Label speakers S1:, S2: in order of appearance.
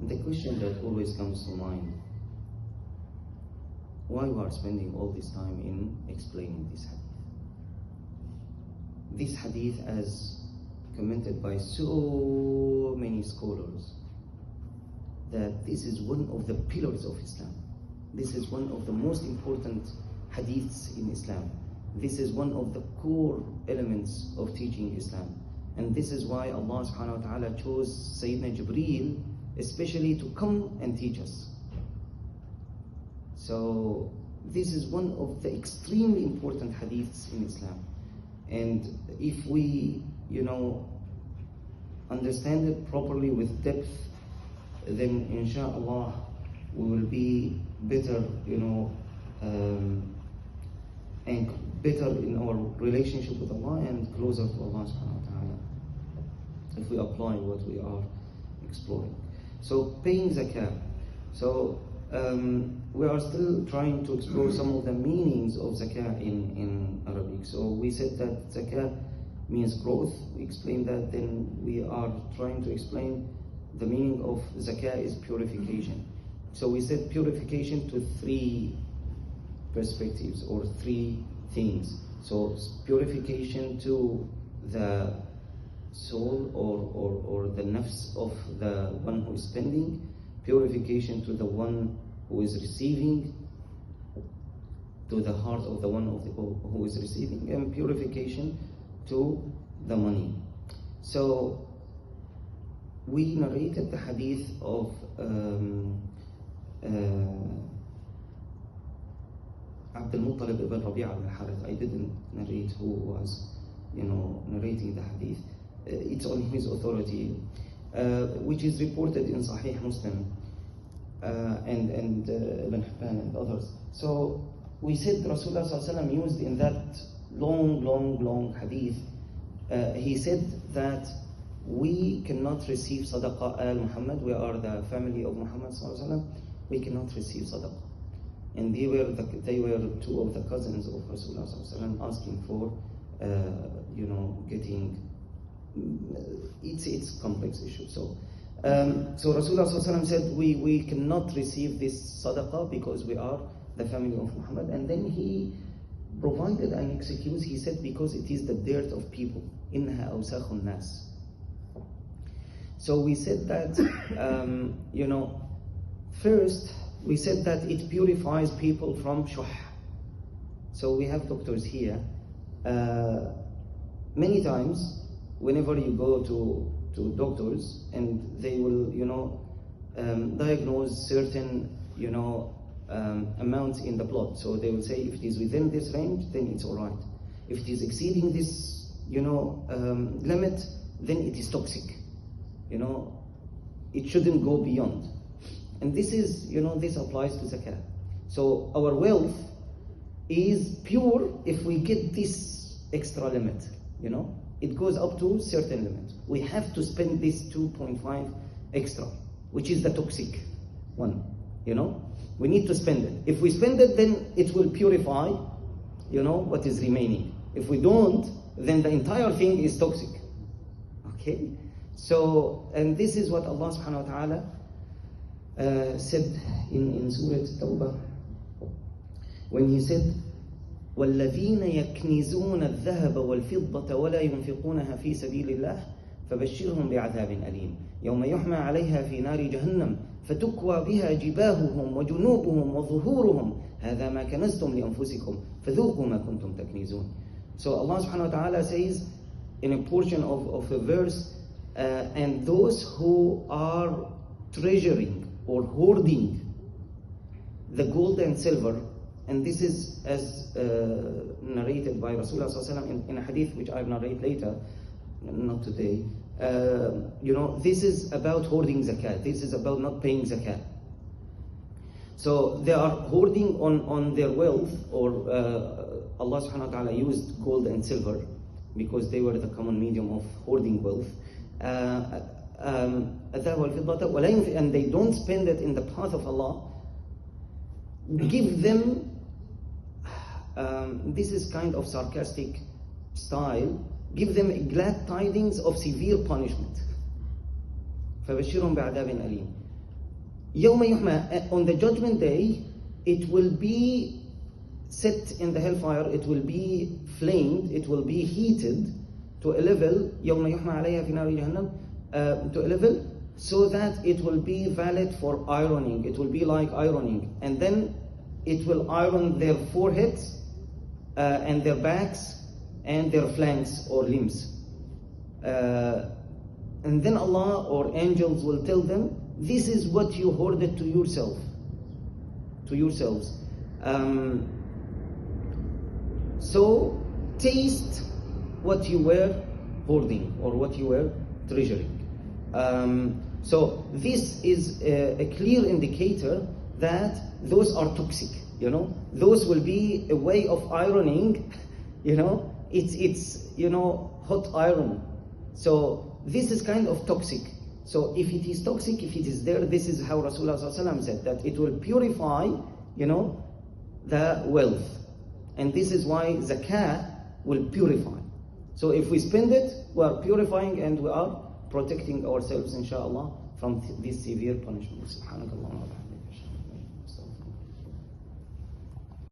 S1: the question that always comes to mind, why we are spending all this time in explaining this hadith? This hadith, as commented by so many scholars, that this is one of the pillars of Islam. This is one of the most important hadiths in Islam. This is one of the core elements of teaching Islam. And this is why Allah subhanahu wa ta'ala chose Sayyidina Jibreel especially to come and teach us. So this is one of the extremely important hadiths in Islam. And if we, understand it properly with depth, then inshallah we will be better, and better in our relationship with Allah and closer to Allah subhanahu wa ta'ala, if we apply what we are exploring. So paying zakah. So we are still trying to explore some of the meanings of zakah in Arabic. So we said that zakah means growth. We explained that. Then we are trying to explain the meaning of zakah is purification. So we said purification to three perspectives or three things. So purification to the soul or the nafs of the one who is spending, purification to the one who is receiving, to the heart of the one who is receiving, and purification to the money. So we narrated the hadith of Abdul Muttalib ibn Rabi'a al-Harith. I didn't narrate who was, narrating the hadith. It's on his authority, which is reported in Sahih Muslim and Ibn Hibban and others. So we said Rasulullah sallallahu alaihi wasallam used in that long hadith, he said that we cannot receive sadaqah al Muhammad. We are the family of Muhammad sallallahu alaihi wasallam. We cannot receive sadaqah. And they were two of the cousins of Rasulullah sallallahu alaihi wasallam asking for, getting. It's complex issue. So Rasulullah sallallahu alaihi wasallam said we cannot receive this sadaqah because we are the family of Muhammad. And then he provided an excuse. He said because it is the dirt of people. Innaha awsakhun nas. So we said that, first we said that it purifies people from shuh. So we have doctors here. Many times, whenever you go to doctors and they will, diagnose certain, amounts in the blood. So they will say if it is within this range, then it's all right. If it is exceeding this, limit, then it is toxic. It shouldn't go beyond. And this is, this applies to zakah. So our wealth is pure if we get this extra limit, It goes up to a certain limit. We have to spend this 2.5 extra, which is the toxic one, We need to spend it. If we spend it, then it will purify, what is remaining. If we don't, then the entire thing is toxic. Okay? So, and this is what Allah subhanahu wa ta'ala said in Surah Tawbah, when He said, وَالَّذِينَ يَكْنِزُونَ الذَّهَبَ وَالْفِضَّةَ وَلَا يُنْفِقُونَها فِي سَبِيلِ اللَّهِ فَبَشِّرْهُمْ بِعَذَابٍ أَلِيمٍ يَوْمَ يُحْمَى عَلَيْهَا فِي نَارِ جَهَنَّمَ فَتُكْوَى بِهَا جِبَاهُهُمْ وَجُنُوبُهُمْ وَظُهُورُهُمْ هَذَا مَا كَنَزْتُمْ لِأَنفُسِكُمْ فَذُوقُوا مَا كُنْتُمْ تَكْنِزُونَ. So Allah subhanahu wa ta'ala says in a portion of a verse, and those who are treasuring or hoarding the gold and silver, and this is as narrated by Rasulullah sallallahu alaihi wasallam in a hadith which I'll narrate later, not today. This is about hoarding zakat. This is about not paying zakat. So they are hoarding on their wealth, or Allah subhanahu wa ta'ala used gold and silver because they were the common medium of hoarding wealth. And they don't spend it in the path of Allah. Give them, this is kind of sarcastic style, give them glad tidings of severe punishment. فَبَشِّرْهُمْ بِعَذَابٍ أَلِيمٍ. يوم يحمى, on the judgment day, it will be set in the hellfire, it will be flamed, it will be heated to a level, يوم يحمى عليها في نار جهنم, to a level, so that it will be valid for ironing. It will be like ironing. And then it will iron their foreheads and their backs and their flanks or limbs. And then Allah or angels will tell them, this is what you hoarded to yourselves. So taste what you were hoarding or what you were treasuring. So this is a clear indicator that those are toxic. Those will be a way of ironing. It's hot iron. So this is kind of toxic. So if it is toxic, if it is there, this is how Rasulullah ﷺ said, that it will purify, the wealth. And this is why zakah will purify. So if we spend it, we are purifying and we are protecting ourselves, inshallah, from this severe punishment. Subhanakallah.